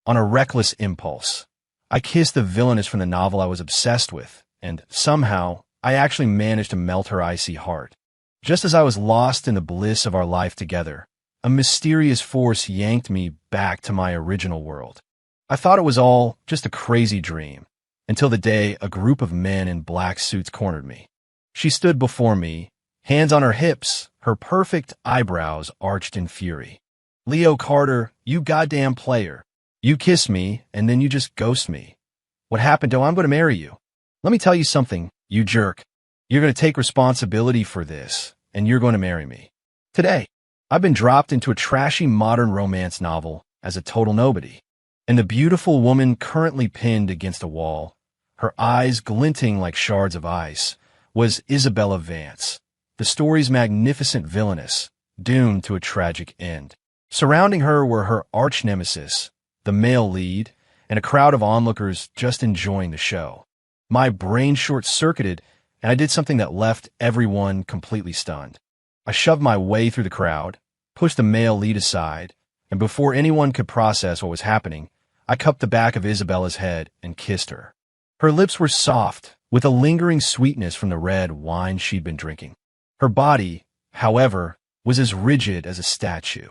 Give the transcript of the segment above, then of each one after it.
on a reckless impulse. I kissed the villainess from the novel I was obsessed with, and somehow I actually managed to melt her icy heart. Just as I was lost in the bliss of our life together, a mysterious force yanked me back to my original world. I thought it was all just a crazy dream, until the day a group of men in black suits cornered me. She stood before me, hands on her hips, her perfect eyebrows arched in fury. "Leo Carter, you goddamn player. You kiss me, and then you just ghost me. What happened? Oh, I'm going to marry you. Let me tell you something, you jerk. You're going to take responsibility for this, and you're going to marry me. Today, I've been dropped into a trashy modern romance novel as a total nobody. And the beautiful woman currently pinned against a wall, her eyes glinting like shards of ice, was Isabella Vance, the story's magnificent villainess, doomed to a tragic end. Surrounding her were her arch-nemesis, the male lead, and a crowd of onlookers just enjoying the show. My brain short-circuited, and I did something that left everyone completely stunned. I shoved my way through the crowd, pushed the male lead aside, and before anyone could process what was happening, I cupped the back of Isabella's head and kissed her. Her lips were soft, with a lingering sweetness from the red wine she'd been drinking. Her body, however, was as rigid as a statue.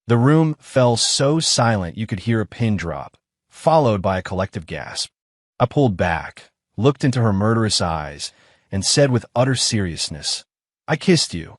The room fell so silent you could hear a pin drop, followed by a collective gasp. I pulled back, looked into her murderous eyes, and said with utter seriousness, "I kissed you.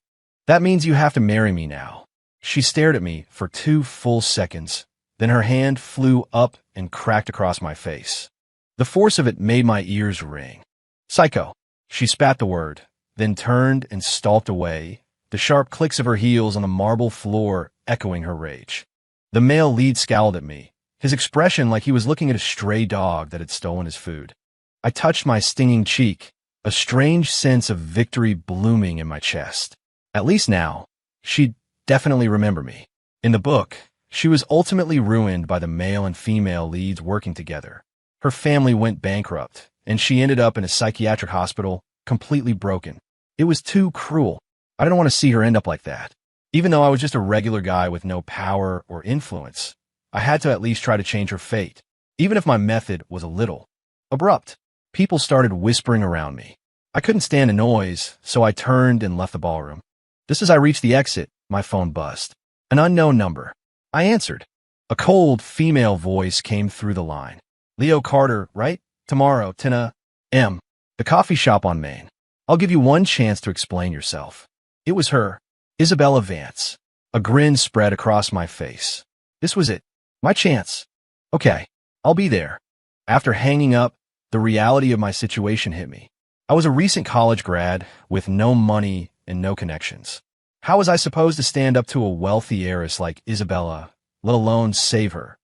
That means you have to marry me now." She stared at me for 2 full seconds, then her hand flew up and cracked across my face. The force of it made my ears ring. "Psycho." She spat the word, then turned and stalked away, the sharp clicks of her heels on the marble floor echoing her rage. The male lead scowled at me, his expression like he was looking at a stray dog that had stolen his food. I touched my stinging cheek, a strange sense of victory blooming in my chest. At least now, she'd definitely remember me. In the book, she was ultimately ruined by the male and female leads working together. Her family went bankrupt, and she ended up in a psychiatric hospital, completely broken. It was too cruel. I didn't want to see her end up like that. Even though I was just a regular guy with no power or influence, I had to at least try to change her fate, even if my method was a little abrupt. People started whispering around me. I couldn't stand the noise, so I turned and left the ballroom. Just as I reached the exit, my phone buzzed. An unknown number. I answered. A cold female voice came through the line. "Leo Carter, right? Tomorrow, 10 a.m. The coffee shop on Main. I'll give you one chance to explain yourself." It was her, Isabella Vance. A grin spread across my face. This was it. My chance. Okay, I'll be there. After hanging up, the reality of my situation hit me. I was a recent college grad with no money and no connections. How was I supposed to stand up to a wealthy heiress like Isabella, let alone save her?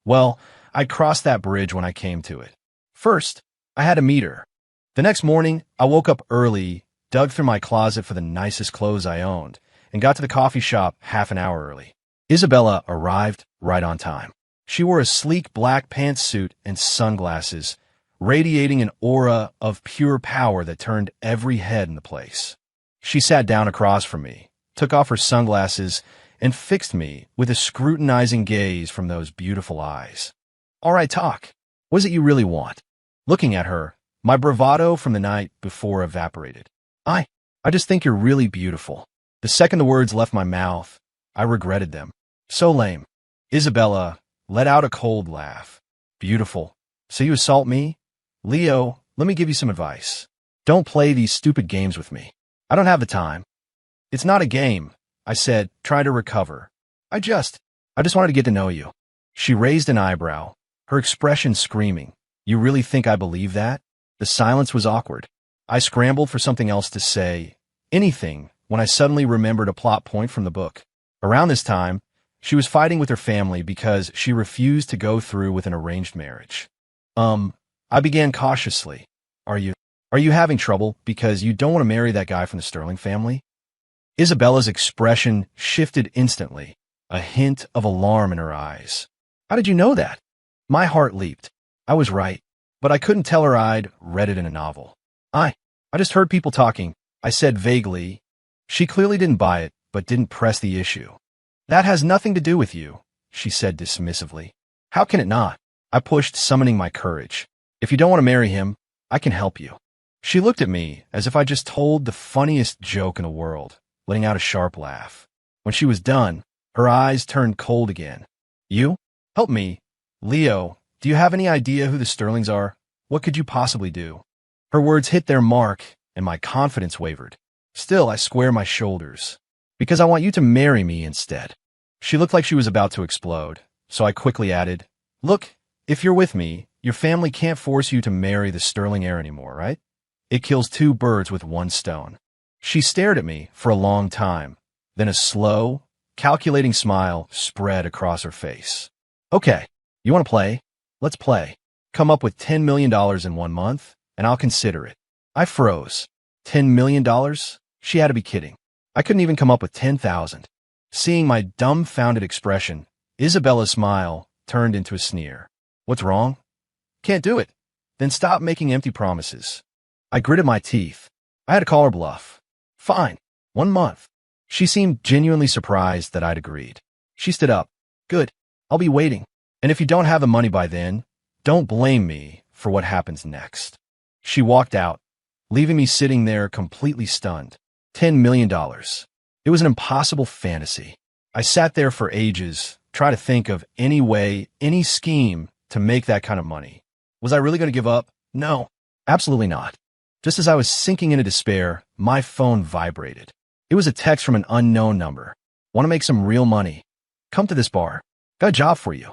Well, I'd crossed that bridge when I came to it. First, I had to meet her. The next morning, I woke up early, dug through my closet for the nicest clothes I owned, and got to the coffee shop half an hour early. Isabella arrived right on time. She wore a sleek black pantsuit and sunglasses, radiating an aura of pure power that turned every head in the place. She sat down across from me, took off her sunglasses, and fixed me with a scrutinizing gaze from those beautiful eyes. "All right, talk. What is it you really want?" Looking at her, my bravado from the night before evaporated. I just think you're really beautiful." The second the words left my mouth, I regretted them. So lame. Isabella let out a cold laugh. "Beautiful. So you assault me? Leo, let me give you some advice. Don't play these stupid games with me. I don't have the time." "It's not a game," I said, trying to recover. I just wanted to get to know you." She raised an eyebrow, her expression screaming. "You really think I believe that?" The silence was awkward. I scrambled for something else to say, anything, when I suddenly remembered a plot point from the book. Around this time, she was fighting with her family because she refused to go through with an arranged marriage. I began cautiously. Are you having trouble because you don't want to marry that guy from the Sterling family?" Isabella's expression shifted instantly, a hint of alarm in her eyes. "How did you know that?" My heart leaped. I was right, but I couldn't tell her I'd read it in a novel. I just heard people talking," I said vaguely. She clearly didn't buy it, but didn't press the issue. "That has nothing to do with you," she said dismissively. How can it not? I pushed, summoning my courage. If you don't want to marry him, I can help you. She looked at me as if I just told the funniest joke in the world, letting out a sharp laugh. When she was done, her eyes turned cold again. You? Help me. Leo, do you have any idea who the Sterlings are? What could you possibly do? Her words hit their mark, and my confidence wavered. Still, I square my shoulders. Because I want you to marry me instead. She looked like she was about to explode, so I quickly added, Look, if you're with me, your family can't force you to marry the Sterling heir anymore, right? It kills two birds with one stone. She stared at me for a long time, then a slow, calculating smile spread across her face. Okay, you want to play? Let's play. Come up with $10 million in 1 month, and I'll consider it. I froze. $10 million? She had to be kidding. I couldn't even come up with 10,000. Seeing my dumbfounded expression, Isabella's smile turned into a sneer. What's wrong? Can't do it. Then stop making empty promises. I gritted my teeth. I had to call her bluff. Fine. 1 month. She seemed genuinely surprised that I'd agreed. She stood up. Good. I'll be waiting. And if you don't have the money by then, don't blame me for what happens next. She walked out, leaving me sitting there completely stunned. $10 million. It was an impossible fantasy. I sat there for ages, trying to think of any way, any scheme to make that kind of money. Was I really going to give up? No, absolutely not. Just as I was sinking into despair, my phone vibrated. It was a text from an unknown number. Want to make some real money? Come to this bar. Got a job for you.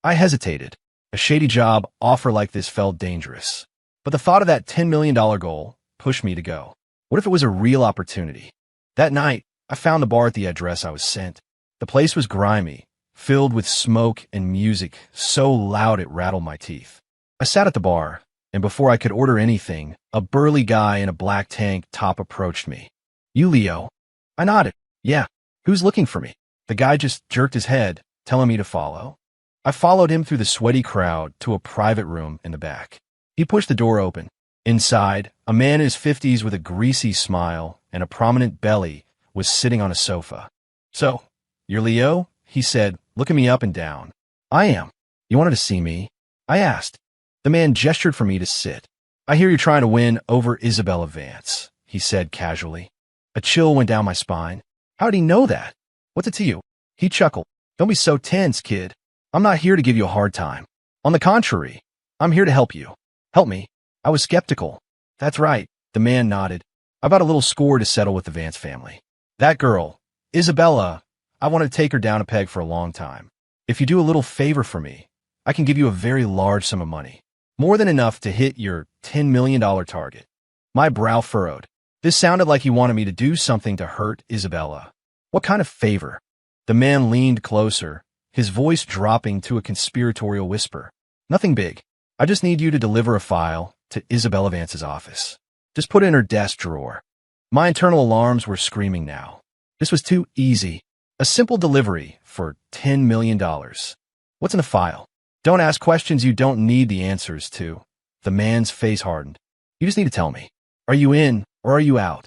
I hesitated. A shady job offer like this felt dangerous. But the thought of that $10 million goal pushed me to go. What if it was a real opportunity? That night, I found the bar at the address I was sent. The place was grimy, filled with smoke and music so loud it rattled my teeth. I sat at the bar, and before I could order anything, a burly guy in a black tank top approached me. You, Leo? I nodded. Yeah. Who's looking for me? The guy just jerked his head, telling me to follow. I followed him through the sweaty crowd to a private room in the back. He pushed the door open. Inside, a man in his 50s with a greasy smile and a prominent belly was sitting on a sofa. So, you're Leo? He said, looking me up and down. I am. You wanted to see me? I asked. The man gestured for me to sit. I hear you're trying to win over Isabella Vance, he said casually. A chill went down my spine. How did he know that? What's it to you? He chuckled. Don't be so tense, kid. I'm not here to give you a hard time. On the contrary, I'm here to help you. Help me. I was skeptical. That's right, the man nodded. I've got a little score to settle with the Vance family. That girl, Isabella, I wanted to take her down a peg for a long time. If you do a little favor for me, I can give you a very large sum of money. More than enough to hit your $10 million target. My brow furrowed. This sounded like he wanted me to do something to hurt Isabella. What kind of favor? The man leaned closer, his voice dropping to a conspiratorial whisper. Nothing big. I just need you to deliver a file to Isabella Vance's office. Just put it in her desk drawer. My internal alarms were screaming now. This was too easy. A simple delivery for $10 million. What's in the file? Don't ask questions you don't need the answers to. The man's face hardened. You just need to tell me. Are you in or are you out?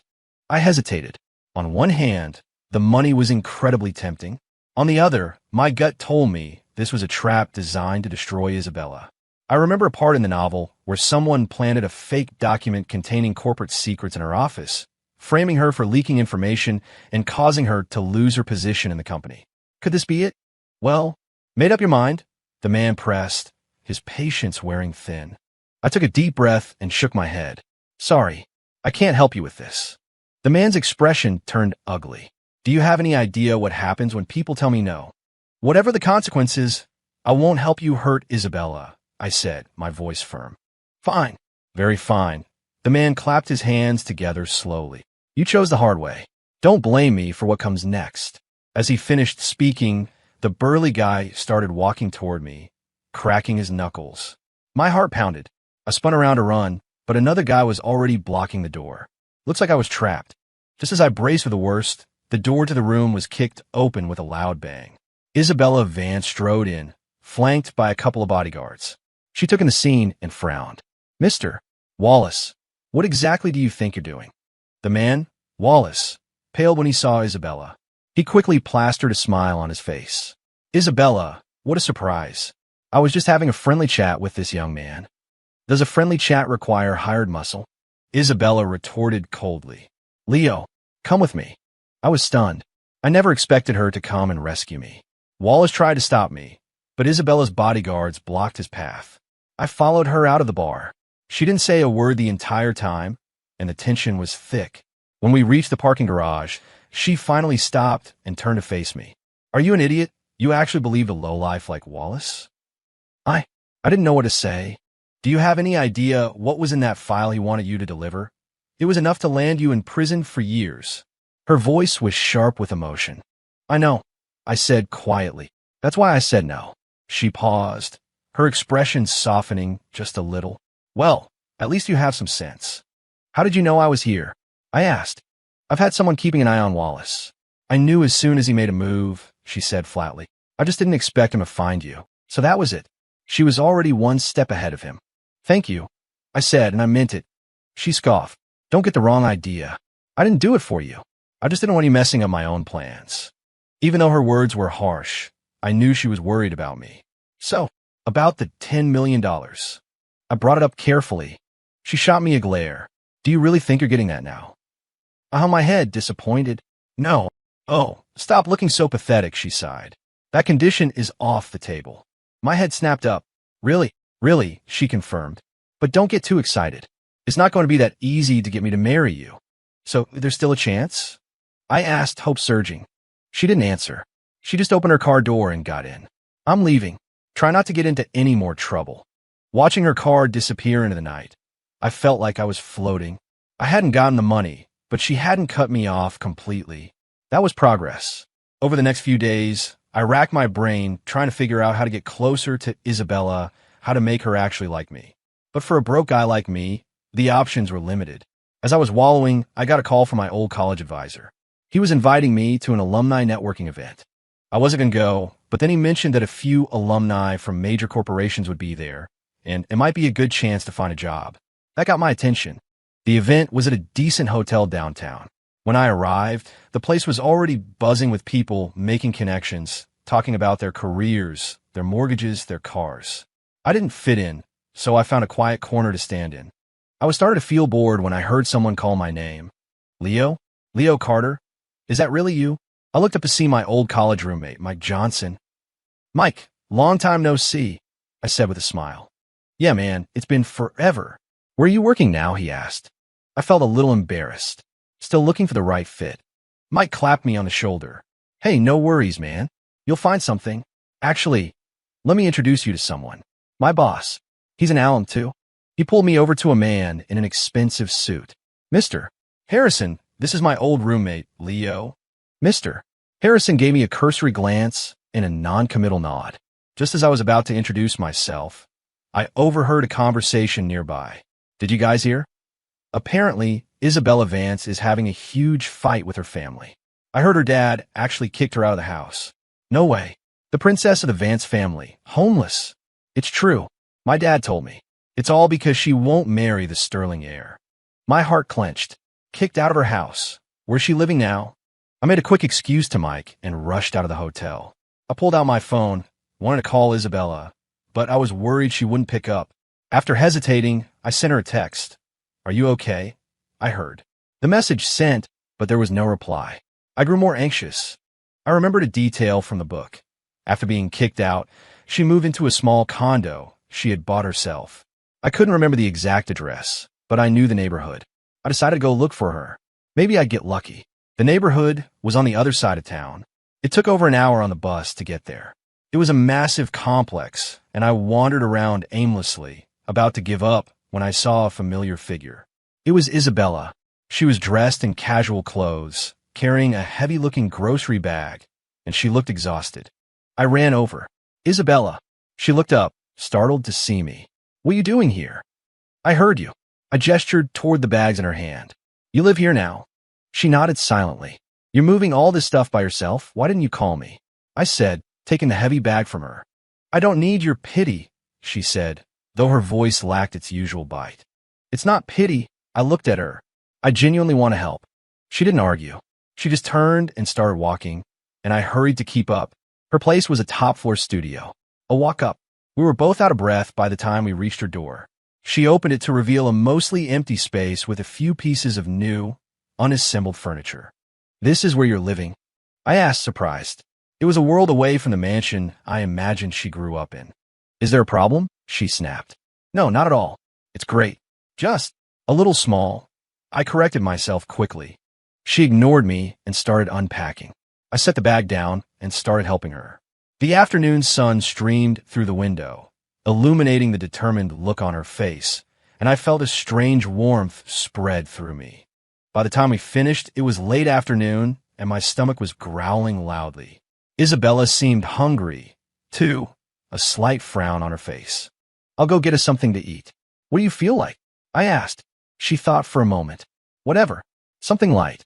I hesitated. On one hand, the money was incredibly tempting. On the other, my gut told me this was a trap designed to destroy Isabella. I remember a part in the novel where someone planted a fake document containing corporate secrets in her office, framing her for leaking information and causing her to lose her position in the company. Could this be it? Well, made up your mind, the man pressed, his patience wearing thin. I took a deep breath and shook my head. Sorry, I can't help you with this. The man's expression turned ugly. Do you have any idea what happens when people tell me no? Whatever the consequences, I won't help you hurt Isabella, I said, my voice firm. Fine. Very fine. The man clapped his hands together slowly. You chose the hard way. Don't blame me for what comes next. As he finished speaking, the burly guy started walking toward me, cracking his knuckles. My heart pounded. I spun around to run, but another guy was already blocking the door. Looks like I was trapped. Just as I braced for the worst, the door to the room was kicked open with a loud bang. Isabella Vance strode in, flanked by a couple of bodyguards. She took in the scene and frowned. Mr. Wallace, what exactly do you think you're doing? The man, Wallace, paled when he saw Isabella. He quickly plastered a smile on his face. Isabella, what a surprise. I was just having a friendly chat with this young man. Does a friendly chat require hired muscle? Isabella retorted coldly. Leo, come with me. I was stunned. I never expected her to come and rescue me. Wallace tried to stop me, but Isabella's bodyguards blocked his path. I followed her out of the bar. She didn't say a word the entire time, and the tension was thick. When we reached the parking garage, she finally stopped and turned to face me. Are you an idiot? You actually believed a lowlife like Wallace? I didn't know what to say. Do you have any idea what was in that file he wanted you to deliver? It was enough to land you in prison for years. Her voice was sharp with emotion. I know, I said quietly. That's why I said no. She paused, her expression softening just a little. Well, at least you have some sense. How did you know I was here? I asked. I've had someone keeping an eye on Wallace. I knew as soon as he made a move, she said flatly. I just didn't expect him to find you. So that was it. She was already one step ahead of him. Thank you, I said, and I meant it. She scoffed. Don't get the wrong idea. I didn't do it for you. I just didn't want you messing up my own plans. Even though her words were harsh, I knew she was worried about me. So, about the $10 million. I brought it up carefully. She shot me a glare. Do you really think you're getting that now? I hung my head, disappointed. No. Oh, stop looking so pathetic, she sighed. That condition is off the table. My head snapped up. Really, she confirmed. But don't get too excited. It's not going to be that easy to get me to marry you. So, there's still a chance? I asked, hope surging. She didn't answer. She just opened her car door and got in. I'm leaving. Try not to get into any more trouble. Watching her car disappear into the night, I felt like I was floating. I hadn't gotten the money, but she hadn't cut me off completely. That was progress. Over the next few days, I racked my brain trying to figure out how to get closer to Isabella, how to make her actually like me. But for a broke guy like me, the options were limited. As I was wallowing, I got a call from my old college advisor. He was inviting me to an alumni networking event. I wasn't going to go, but then he mentioned that a few alumni from major corporations would be there, and it might be a good chance to find a job. That got my attention. The event was at a decent hotel downtown. When I arrived, the place was already buzzing with people making connections, talking about their careers, their mortgages, their cars. I didn't fit in, so I found a quiet corner to stand in. I was starting to feel bored when I heard someone call my name. Leo? Leo Carter? Is that really you? I looked up to see my old college roommate, Mike Johnson. Mike, long time no see, I said with a smile. Yeah, man, it's been forever. Where are you working now? He asked. I felt a little embarrassed, still looking for the right fit. Mike clapped me on the shoulder. Hey, no worries, man. You'll find something. Actually, let me introduce you to someone. My boss. He's an alum, too. He pulled me over to a man in an expensive suit. Mr. Harrison, this is my old roommate, Leo. Mr. Harrison gave me a cursory glance and a non-committal nod. Just as I was about to introduce myself, I overheard a conversation nearby. Did you guys hear? Apparently, Isabella Vance is having a huge fight with her family. I heard her dad actually kicked her out of the house. No way. The princess of the Vance family, homeless. It's true. My dad told me. It's all because she won't marry the sterling heir. My heart clenched. Kicked out of her house. Where's she living now? I made a quick excuse to Mike and rushed out of the hotel. I pulled out my phone, wanted to call Isabella, but I was worried she wouldn't pick up. After hesitating, I sent her a text. Are you okay? I heard. The message sent, but there was no reply. I grew more anxious. I remembered a detail from the book. After being kicked out, she moved into a small condo she had bought herself. I couldn't remember the exact address, but I knew the neighborhood. I decided to go look for her. Maybe I'd get lucky. The neighborhood was on the other side of town. It took over an hour on the bus to get there. It was a massive complex, and I wandered around aimlessly, about to give up when I saw a familiar figure. It was Isabella. She was dressed in casual clothes, carrying a heavy-looking grocery bag, and she looked exhausted. I ran over. Isabella. She looked up, startled to see me. What are you doing here? I heard you. I gestured toward the bags in her hand. You live here now? She nodded silently. You're moving all this stuff by yourself? Why didn't you call me? I said, taking the heavy bag from her. I don't need your pity, she said, though her voice lacked its usual bite. It's not pity. I looked at her. I genuinely want to help. She didn't argue. She just turned and started walking, and I hurried to keep up. Her place was a top-floor studio. A walk up. We were both out of breath by the time we reached her door. She opened it to reveal a mostly empty space with a few pieces of new, unassembled furniture. "This is where you're living?" I asked, surprised. It was a world away from the mansion I imagined she grew up in. "Is there a problem?" she snapped. "No, not at all. It's great. Just a little small." I corrected myself quickly. She ignored me and started unpacking. I set the bag down and started helping her. The afternoon sun streamed through the window, illuminating the determined look on her face, and I felt a strange warmth spread through me. By the time we finished, it was late afternoon, and my stomach was growling loudly. Isabella seemed hungry, too, a slight frown on her face. "I'll go get us something to eat." "What do you feel like?" I asked. She thought for a moment. "Whatever. Something light."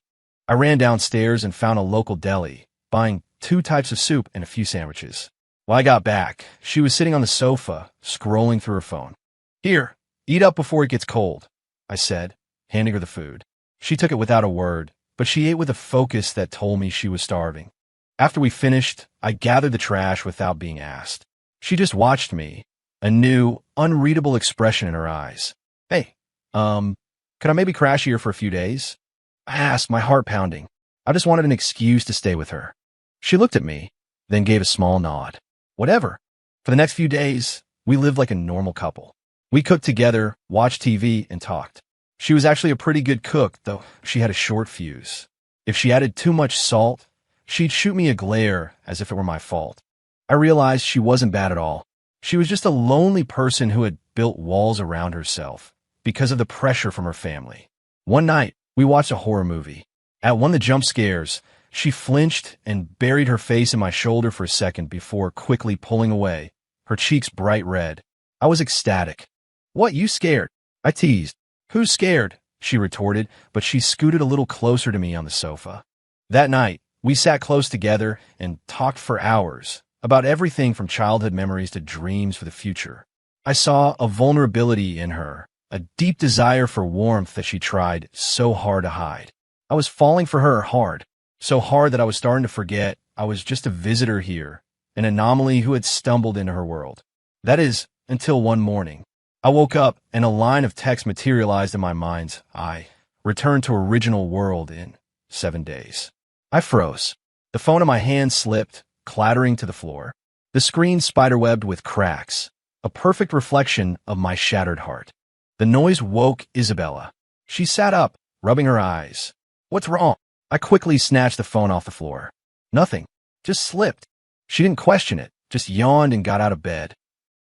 I ran downstairs and found a local deli, buying 2 types of soup and a few sandwiches. When I got back, she was sitting on the sofa, scrolling through her phone. "Here, eat up before it gets cold," I said, handing her the food. She took it without a word, but she ate with a focus that told me she was starving. After we finished, I gathered the trash without being asked. She just watched me, a new, unreadable expression in her eyes. "Hey, could I maybe crash here for a few days?" I asked, my heart pounding. I just wanted an excuse to stay with her. She looked at me, then gave a small nod. "Whatever." For the next few days, we lived like a normal couple. We cooked together, watched TV, and talked. She was actually a pretty good cook, though she had a short fuse. If she added too much salt, she'd shoot me a glare as if it were my fault. I realized she wasn't bad at all. She was just a lonely person who had built walls around herself because of the pressure from her family. One night, we watched a horror movie. At one of the jump scares, she flinched and buried her face in my shoulder for a second before quickly pulling away, her cheeks bright red. I was ecstatic. "What, you scared?" I teased. "Who's scared?" she retorted, but she scooted a little closer to me on the sofa. That night, we sat close together and talked for hours about everything from childhood memories to dreams for the future. I saw a vulnerability in her, a deep desire for warmth that she tried so hard to hide. I was falling for her hard, so hard that I was starting to forget I was just a visitor here, an anomaly who had stumbled into her world. That is, until one morning. I woke up and a line of text materialized in my mind's eye. "Return to original world in 7 days." I froze. The phone in my hand slipped, clattering to the floor. The screen spiderwebbed with cracks, a perfect reflection of my shattered heart. The noise woke Isabella. She sat up, rubbing her eyes. "What's wrong?" I quickly snatched the phone off the floor. "Nothing. Just slipped." She didn't question it, just yawned and got out of bed.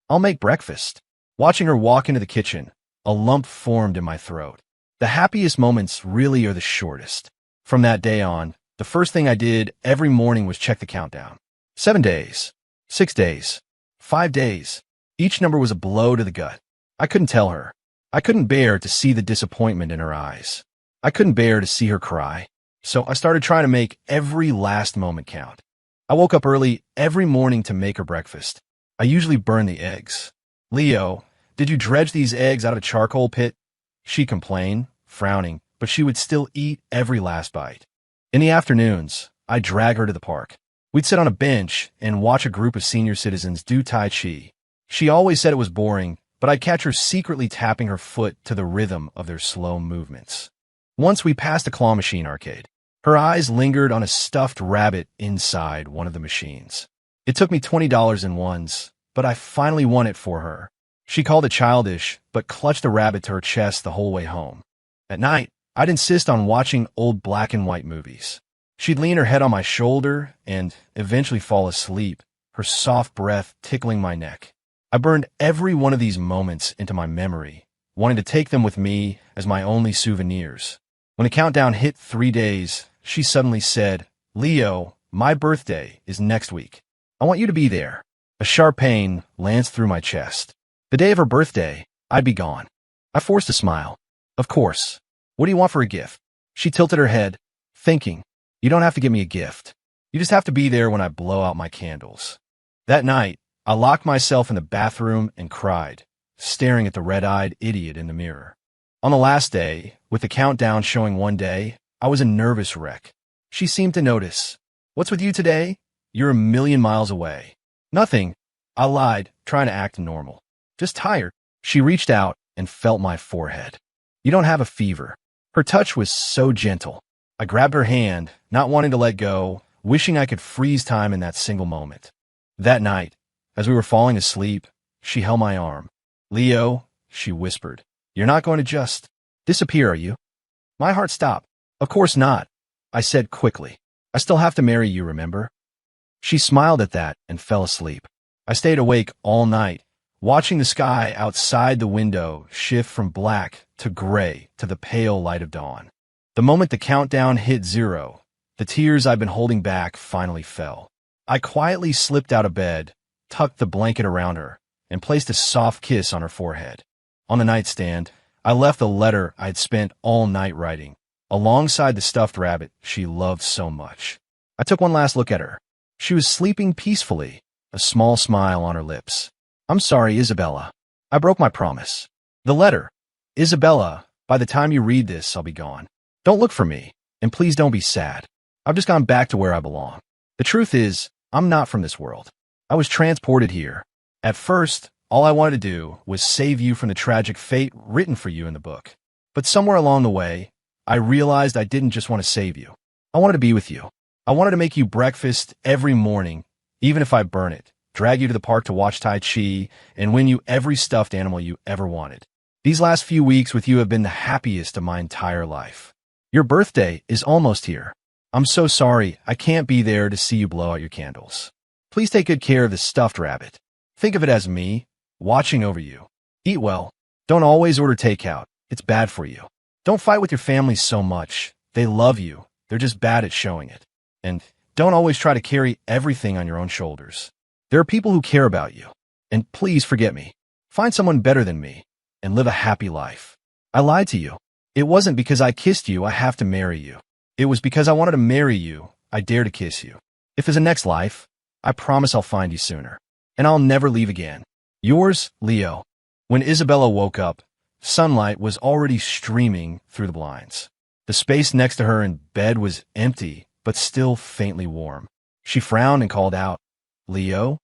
"I'll make breakfast." Watching her walk into the kitchen, a lump formed in my throat. The happiest moments really are the shortest. From that day on, the first thing I did every morning was check the countdown. 7 days, 6 days, 5 days. Each number was a blow to the gut. I couldn't tell her. I couldn't bear to see the disappointment in her eyes. I couldn't bear to see her cry. So I started trying to make every last moment count. I woke up early every morning to make her breakfast. I usually burn the eggs. "Leo, did you dredge these eggs out of a charcoal pit?" She complained, frowning, but she would still eat every last bite. In the afternoons, I'd drag her to the park. We'd sit on a bench and watch a group of senior citizens do Tai Chi. She always said it was boring, but I'd catch her secretly tapping her foot to the rhythm of their slow movements. Once we passed a claw machine arcade. Her eyes lingered on a stuffed rabbit inside one of the machines. It took me $20 in ones, but I finally won it for her. She called it childish, but clutched the rabbit to her chest the whole way home. At night, I'd insist on watching old black and white movies. She'd lean her head on my shoulder and eventually fall asleep, her soft breath tickling my neck. I burned every one of these moments into my memory, wanting to take them with me as my only souvenirs. When the countdown hit 3 days, she suddenly said, "Leo, my birthday is next week. I want you to be there." A sharp pain lanced through my chest. The day of her birthday, I'd be gone. I forced a smile. "Of course. What do you want for a gift?" She tilted her head, thinking, "You don't have to give me a gift. You just have to be there when I blow out my candles." That night, I locked myself in the bathroom and cried, staring at the red-eyed idiot in the mirror. On the last day, with the countdown showing 1 day, I was a nervous wreck. She seemed to notice. "What's with you today? You're a million miles away." "Nothing. I lied, trying to act normal. Just tired. She reached out and felt my forehead. You don't have a fever. Her touch was so gentle. I grabbed her hand, not wanting to let go, wishing I could freeze time in that single moment. That night, as we were falling asleep, she held my arm. Leo, she whispered, you're not going to just disappear, are you? My heart stopped. Of course not, I said quickly. I still have to marry you, remember? She smiled at that and fell asleep. I stayed awake all night, watching the sky outside the window shift from black to gray to the pale light of dawn. The moment the countdown hit 0, the tears I'd been holding back finally fell. I quietly slipped out of bed, tucked the blanket around her, and placed a soft kiss on her forehead. On the nightstand, I left the letter I'd spent all night writing, alongside the stuffed rabbit she loved so much. I took one last look at her. She was sleeping peacefully, a small smile on her lips. I'm sorry, Isabella. I broke my promise. The letter. Isabella, by the time you read this, I'll be gone. Don't look for me, and please don't be sad. I've just gone back to where I belong. The truth is, I'm not from this world. I was transported here. At first, all I wanted to do was save you from the tragic fate written for you in the book. But somewhere along the way, I realized I didn't just want to save you. I wanted to be with you. I wanted to make you breakfast every morning, even if I burn it, drag you to the park to watch Tai Chi, and win you every stuffed animal you ever wanted. These last few weeks with you have been the happiest of my entire life. Your birthday is almost here. I'm so sorry I can't be there to see you blow out your candles. Please take good care of the stuffed rabbit. Think of it as me, watching over you. Eat well. Don't always order takeout. It's bad for you. Don't fight with your family so much. They love you. They're just bad at showing it. And don't always try to carry everything on your own shoulders. There are people who care about you. And please forget me. Find someone better than me and live a happy life. I lied to you. It wasn't because I kissed you I have to marry you. It was because I wanted to marry you I dare to kiss you. If there's a next life, I promise I'll find you sooner. And I'll never leave again. Yours, Leo. When Isabella woke up, sunlight was already streaming through the blinds. The space next to her in bed was empty, but still faintly warm. She frowned and called out, Leo?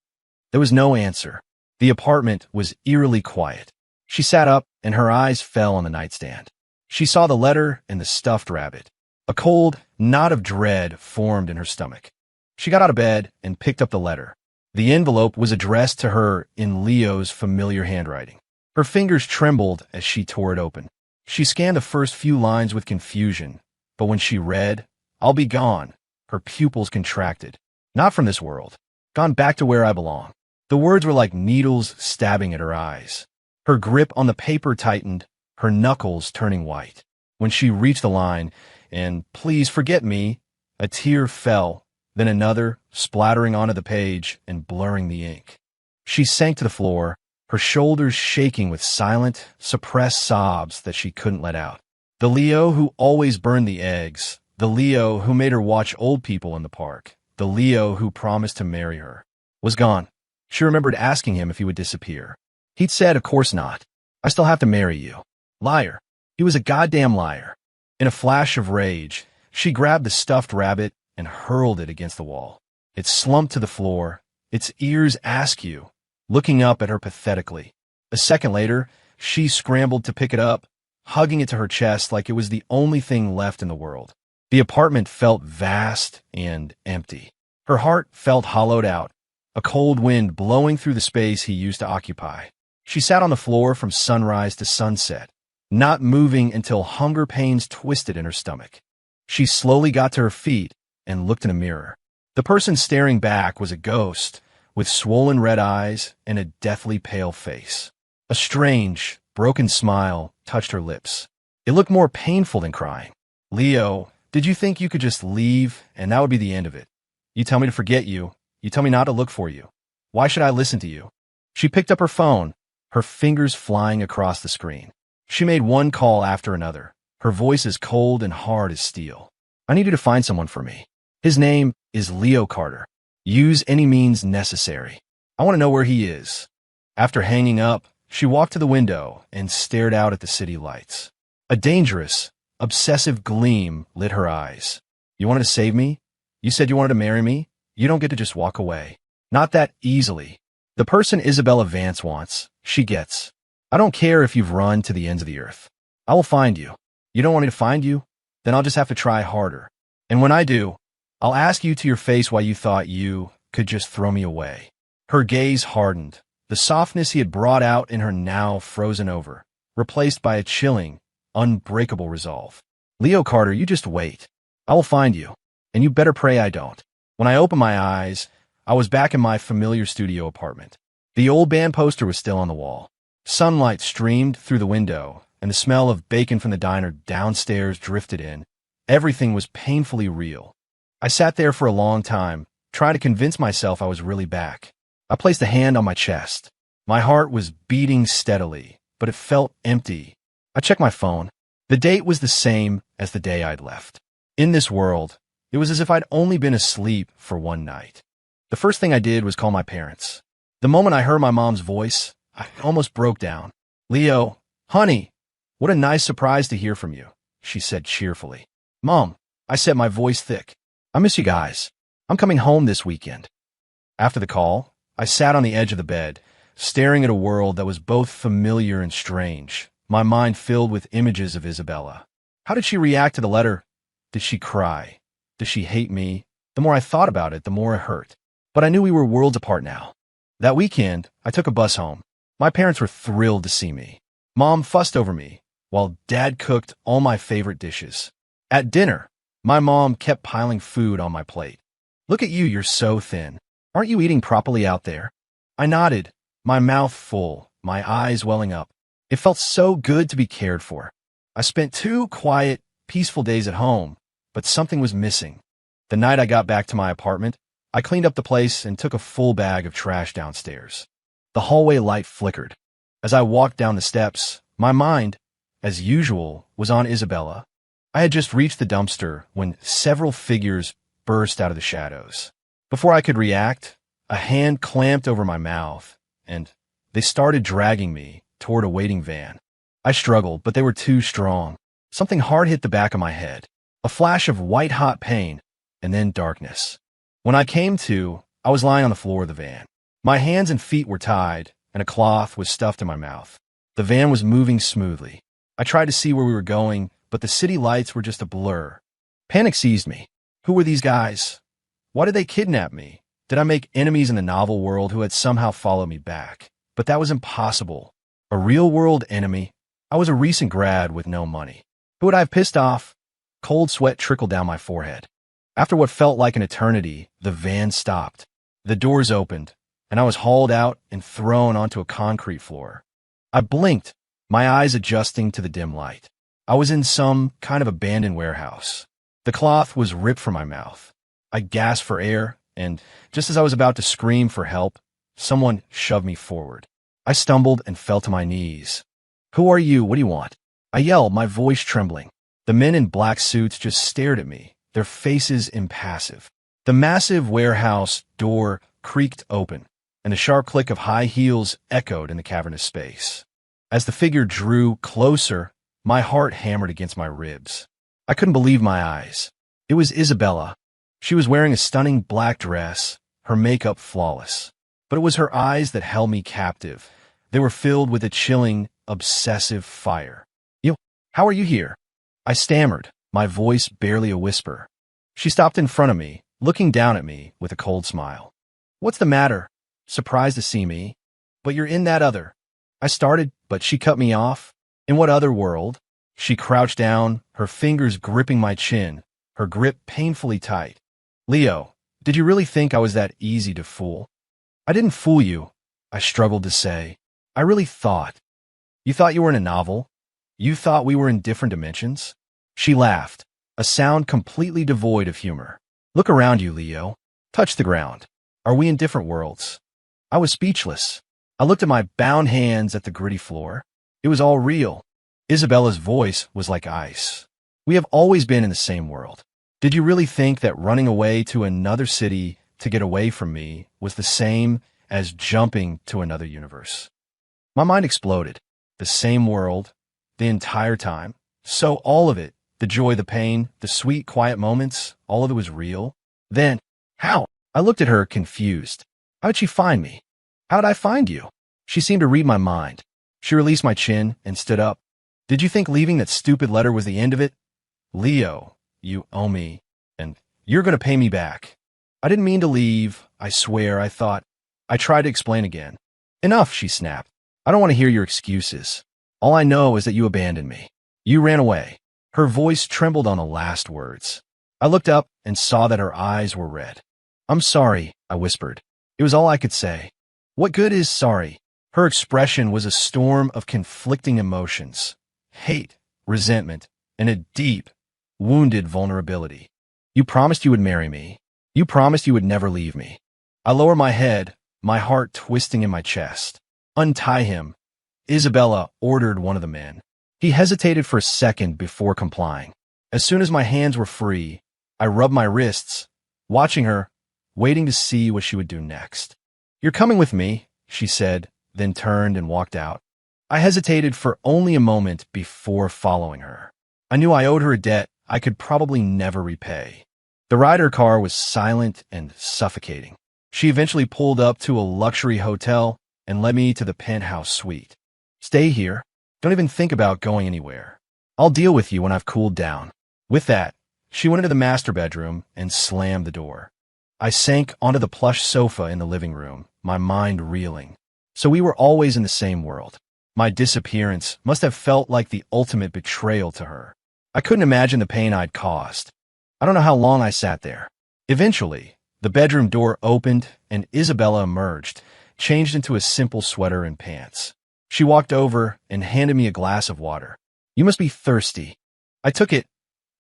There was no answer. The apartment was eerily quiet. She sat up and her eyes fell on the nightstand. She saw the letter and the stuffed rabbit. A cold knot of dread formed in her stomach. She got out of bed and picked up the letter. The envelope was addressed to her in Leo's familiar handwriting. Her fingers trembled as she tore it open. She scanned the first few lines with confusion, but when she read, I'll be gone, her pupils contracted. Not from this world. Gone back to where I belong. The words were like needles stabbing at her eyes. Her grip on the paper tightened, her knuckles turning white. When she reached the line, and please forget me, a tear fell, then another, splattering onto the page and blurring the ink. She sank to the floor, her shoulders shaking with silent, suppressed sobs that she couldn't let out. The Leo who always burned the eggs, the Leo who made her watch old people in the park, the Leo who promised to marry her, was gone. She remembered asking him if he would disappear. He'd said, of course not. I still have to marry you. Liar. He was a goddamn liar. In a flash of rage, she grabbed the stuffed rabbit and hurled it against the wall. It slumped to the floor, its ears askew, looking up at her pathetically. A second later, she scrambled to pick it up, hugging it to her chest like it was the only thing left in the world. The apartment felt vast and empty. Her heart felt hollowed out, a cold wind blowing through the space he used to occupy. She sat on the floor from sunrise to sunset, not moving until hunger pains twisted in her stomach. She slowly got to her feet and looked in a mirror. The person staring back was a ghost, with swollen red eyes and a deathly pale face. A strange, broken smile touched her lips. It looked more painful than crying. Leo, did you think you could just leave and that would be the end of it? You tell me to forget you. You tell me not to look for you. Why should I listen to you? She picked up her phone, her fingers flying across the screen. She made one call after another, her voice as cold and hard as steel. I need you to find someone for me. His name is Leo Carter. Use any means necessary. I want to know where he is. After hanging up, she walked to the window and stared out at the city lights. A dangerous, obsessive gleam lit her eyes. You wanted to save me? You said you wanted to marry me? You don't get to just walk away. Not that easily. The person Isabella Vance wants, she gets. I don't care if you've run to the ends of the earth. I will find you. You don't want me to find you? Then I'll just have to try harder. And when I do, I'll ask you to your face why you thought you could just throw me away. Her gaze hardened. The softness he had brought out in her now frozen over, replaced by a chilling, unbreakable resolve. Leo Carter, you just wait. I will find you. And you better pray I don't. When I opened my eyes, I was back in my familiar studio apartment. The old band poster was still on the wall. Sunlight streamed through the window, and the smell of bacon from the diner downstairs drifted in. Everything was painfully real. I sat there for a long time, trying to convince myself I was really back. I placed a hand on my chest. My heart was beating steadily, but it felt empty. I checked my phone. The date was the same as the day I'd left. In this world, it was as if I'd only been asleep for one night. The first thing I did was call my parents. The moment I heard my mom's voice, I almost broke down. "Leo, honey, what a nice surprise to hear from you," she said cheerfully. "Mom," I said, my voice thick, "I miss you guys. I'm coming home this weekend." After the call, I sat on the edge of the bed, staring at a world that was both familiar and strange, my mind filled with images of Isabella. How did she react to the letter? Did she cry? Did she hate me? The more I thought about it, the more it hurt. But I knew we were worlds apart now. That weekend, I took a bus home. My parents were thrilled to see me. Mom fussed over me, while Dad cooked all my favorite dishes. At dinner, my mom kept piling food on my plate. "Look at you, you're so thin. Aren't you eating properly out there?" I nodded, my mouth full, my eyes welling up. It felt so good to be cared for. I spent 2 quiet, peaceful days at home, but something was missing. The night I got back to my apartment, I cleaned up the place and took a full bag of trash downstairs. The hallway light flickered. As I walked down the steps, my mind, as usual, was on Isabella. I had just reached the dumpster when several figures burst out of the shadows. Before I could react, a hand clamped over my mouth, and they started dragging me toward a waiting van. I struggled, but they were too strong. Something hard hit the back of my head. A flash of white-hot pain, and then darkness. When I came to, I was lying on the floor of the van. My hands and feet were tied, and a cloth was stuffed in my mouth. The van was moving smoothly. I tried to see where we were going, but the city lights were just a blur. Panic seized me. Who were these guys? Why did they kidnap me? Did I make enemies in the novel world who had somehow followed me back? But that was impossible. A real-world enemy? I was a recent grad with no money. Who would I have pissed off? Cold sweat trickled down my forehead. After what felt like an eternity, the van stopped. The doors opened, and I was hauled out and thrown onto a concrete floor. I blinked, my eyes adjusting to the dim light. I was in some kind of abandoned warehouse. The cloth was ripped from my mouth. I gasped for air, and just as I was about to scream for help, someone shoved me forward. I stumbled and fell to my knees. "Who are you? What do you want?" I yelled, my voice trembling. The men in black suits just stared at me, their faces impassive. The massive warehouse door creaked open, and the sharp click of high heels echoed in the cavernous space. As the figure drew closer, my heart hammered against my ribs. I couldn't believe my eyes. It was Isabella. She was wearing a stunning black dress, her makeup flawless. But it was her eyes that held me captive. They were filled with a chilling, obsessive fire. How are you here?" I stammered, my voice barely a whisper. She stopped in front of me, looking down at me with a cold smile. "What's the matter? Surprised to see me? But you're in that other—" I started, but she cut me off. "In what other world?" She crouched down, her fingers gripping my chin, her grip painfully tight. "Leo, did you really think I was that easy to fool?" "I didn't fool you," I struggled to say. "I really thought. You thought you were in a novel? You thought we were in different dimensions?" She laughed, a sound completely devoid of humor. "Look around you, Leo. Touch the ground. Are we in different worlds?" I was speechless. I looked at my bound hands at the gritty floor. It was all real. Isabella's voice was like ice. "We have always been in the same world. Did you really think that running away to another city to get away from me was the same as jumping to another universe?" My mind exploded. The same world, the entire time. So all of it, the joy, the pain, the sweet, quiet moments, all of it was real. Then, how? I looked at her, confused. How did she find me? How'd I find you? She seemed to read my mind. She released my chin and stood up. Did you think leaving that stupid letter was the end of it? Leo, you owe me, and you're going to pay me back. I didn't mean to leave, I swear, I thought. I tried to explain again. Enough, she snapped. I don't want to hear your excuses. All I know is that you abandoned me. You ran away. Her voice trembled on the last words. I looked up and saw that her eyes were red. I'm sorry, I whispered. It was all I could say. What good is sorry? Her expression was a storm of conflicting emotions. Hate, resentment, and a deep, wounded vulnerability. You promised you would marry me. You promised you would never leave me. I lower my head, my heart twisting in my chest. Untie him. Isabella ordered one of the men. He hesitated for a second before complying. As soon as my hands were free, I rubbed my wrists, watching her, waiting to see what she would do next. You're coming with me, she said, then turned and walked out. I hesitated for only a moment before following her. I knew I owed her a debt I could probably never repay. The ride her car was silent and suffocating. She eventually pulled up to a luxury hotel and led me to the penthouse suite. Stay here. Don't even think about going anywhere. I'll deal with you when I've cooled down. With that, she went into the master bedroom and slammed the door. I sank onto the plush sofa in the living room, my mind reeling. So we were always in the same world. My disappearance must have felt like the ultimate betrayal to her. I couldn't imagine the pain I'd caused. I don't know how long I sat there. Eventually, the bedroom door opened and Isabella emerged, changed into a simple sweater and pants. She walked over and handed me a glass of water. You must be thirsty. I took it,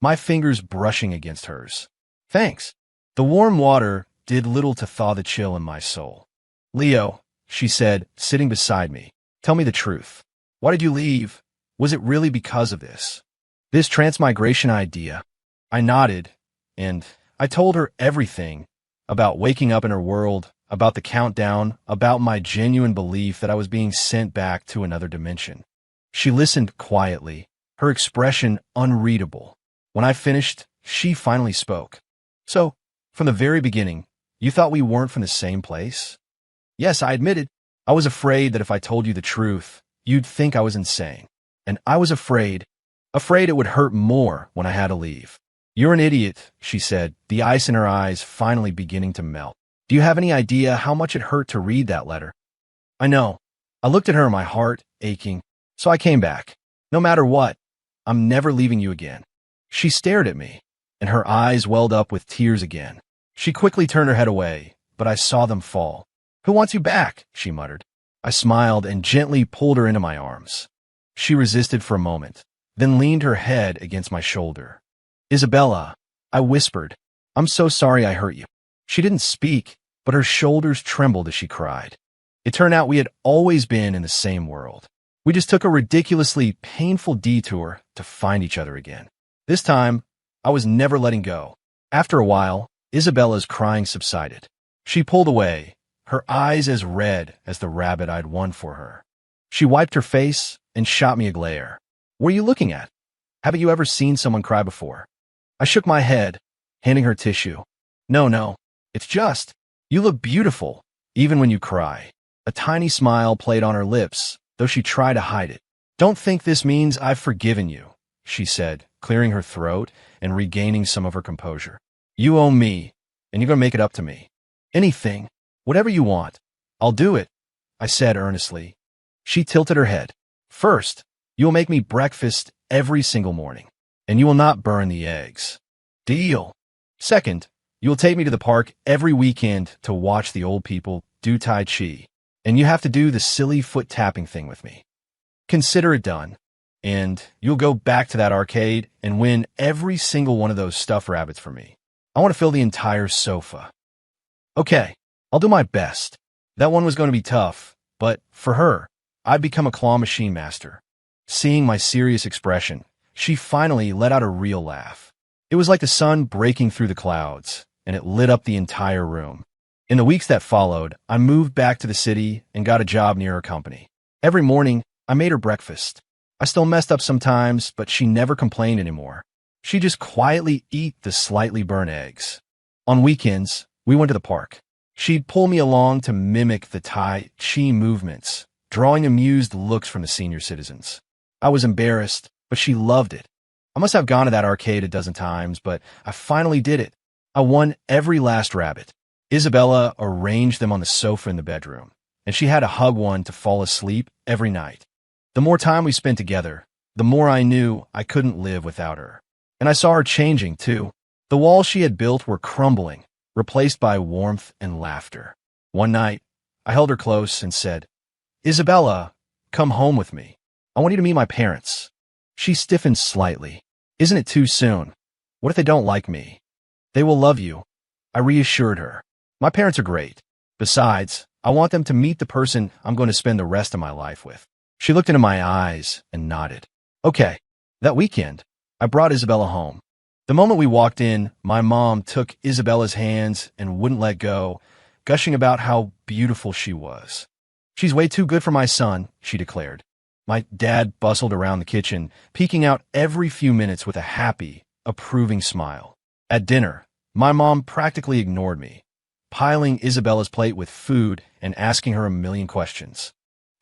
my fingers brushing against hers. Thanks. The warm water did little to thaw the chill in my soul. Leo, she said, sitting beside me, tell me the truth. Why did you leave? Was it really because of this? This transmigration idea? I nodded, and I told her everything about waking up in her world, about the countdown, about my genuine belief that I was being sent back to another dimension. She listened quietly, her expression unreadable. When I finished, she finally spoke. So, from the very beginning, you thought we weren't from the same place? Yes, I admitted. I was afraid that if I told you the truth, you'd think I was insane. And I was afraid it would hurt more when I had to leave. You're an idiot, she said, the ice in her eyes finally beginning to melt. Do you have any idea how much it hurt to read that letter? I know. I looked at her, my heart aching, so I came back. No matter what, I'm never leaving you again. She stared at me, and her eyes welled up with tears again. She quickly turned her head away, but I saw them fall. Who wants you back? She muttered. I smiled and gently pulled her into my arms. She resisted for a moment, then leaned her head against my shoulder. Isabella, I whispered, I'm so sorry I hurt you. She didn't speak, but her shoulders trembled as she cried. It turned out we had always been in the same world. We just took a ridiculously painful detour to find each other again. This time, I was never letting go. After a while, Isabella's crying subsided. She pulled away, her eyes as red as the rabbit I'd won for her. She wiped her face and shot me a glare. What are you looking at? Haven't you ever seen someone cry before? I shook my head, handing her tissue. No, it's just, you look beautiful, even when you cry. A tiny smile played on her lips, though she tried to hide it. Don't think this means I've forgiven you, she said, clearing her throat and regaining some of her composure. You owe me, and you're going to make it up to me. Anything, whatever you want, I'll do it, I said earnestly. She tilted her head. First, you'll make me breakfast every single morning, and you will not burn the eggs. Deal. Second, you'll take me to the park every weekend to watch the old people do Tai Chi, and you have to do the silly foot-tapping thing with me. Consider it done, and you'll go back to that arcade and win every single one of those stuffed rabbits for me. I want to fill the entire sofa. Okay, I'll do my best. That one was going to be tough, but for her, I'd become a claw machine master. Seeing my serious expression, she finally let out a real laugh. It was like the sun breaking through the clouds, and it lit up the entire room. In the weeks that followed, I moved back to the city and got a job near her company. Every morning, I made her breakfast. I still messed up sometimes, but she never complained anymore. She'd just quietly eat the slightly burnt eggs. On weekends, we went to the park. She'd pull me along to mimic the Tai Chi movements, drawing amused looks from the senior citizens. I was embarrassed, but she loved it. I must have gone to that arcade a dozen times, but I finally did it. I won every last rabbit. Isabella arranged them on the sofa in the bedroom, and she had to hug one to fall asleep every night. The more time we spent together, the more I knew I couldn't live without her. And I saw her changing, too. The walls she had built were crumbling, replaced by warmth and laughter. One night, I held her close and said, "Isabella, come home with me. I want you to meet my parents." She stiffened slightly. "Isn't it too soon? What if they don't like me?" "They will love you," I reassured her. "My parents are great. Besides, I want them to meet the person I'm going to spend the rest of my life with." She looked into my eyes and nodded. Okay, that weekend, I brought Isabella home. The moment we walked in, my mom took Isabella's hands and wouldn't let go, gushing about how beautiful she was. "She's way too good for my son," she declared. My dad bustled around the kitchen, peeking out every few minutes with a happy, approving smile. At dinner, my mom practically ignored me, piling Isabella's plate with food and asking her a million questions.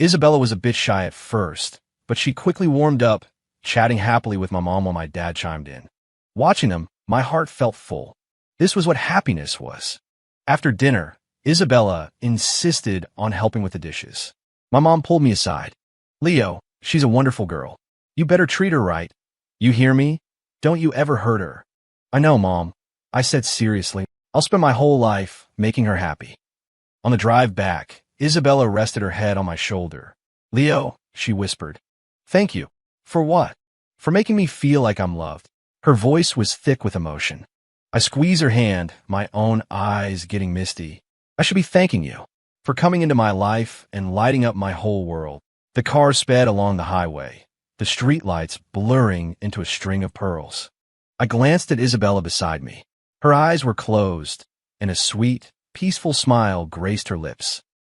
Isabella was a bit shy at first, but she quickly warmed up, chatting happily with my mom while my dad chimed in. Watching them, my heart felt full. This was what happiness was. After dinner, Isabella insisted on helping with the dishes. My mom pulled me aside. "Leo, she's a wonderful girl. You better treat her right. You hear me? Don't you ever hurt her." "I know, Mom," I said seriously. "I'll spend my whole life making her happy." On the drive back, Isabella rested her head on my shoulder. "Leo," she whispered. "Thank you." "For what?" "For making me feel like I'm loved." Her voice was thick with emotion. I squeezed her hand, my own eyes getting misty. "I should be thanking you for coming into my life and lighting up my whole world." The car sped along the highway, the streetlights blurring into a string of pearls. I glanced at Isabella beside me. Her eyes were closed, and a sweet, peaceful smile graced her lips.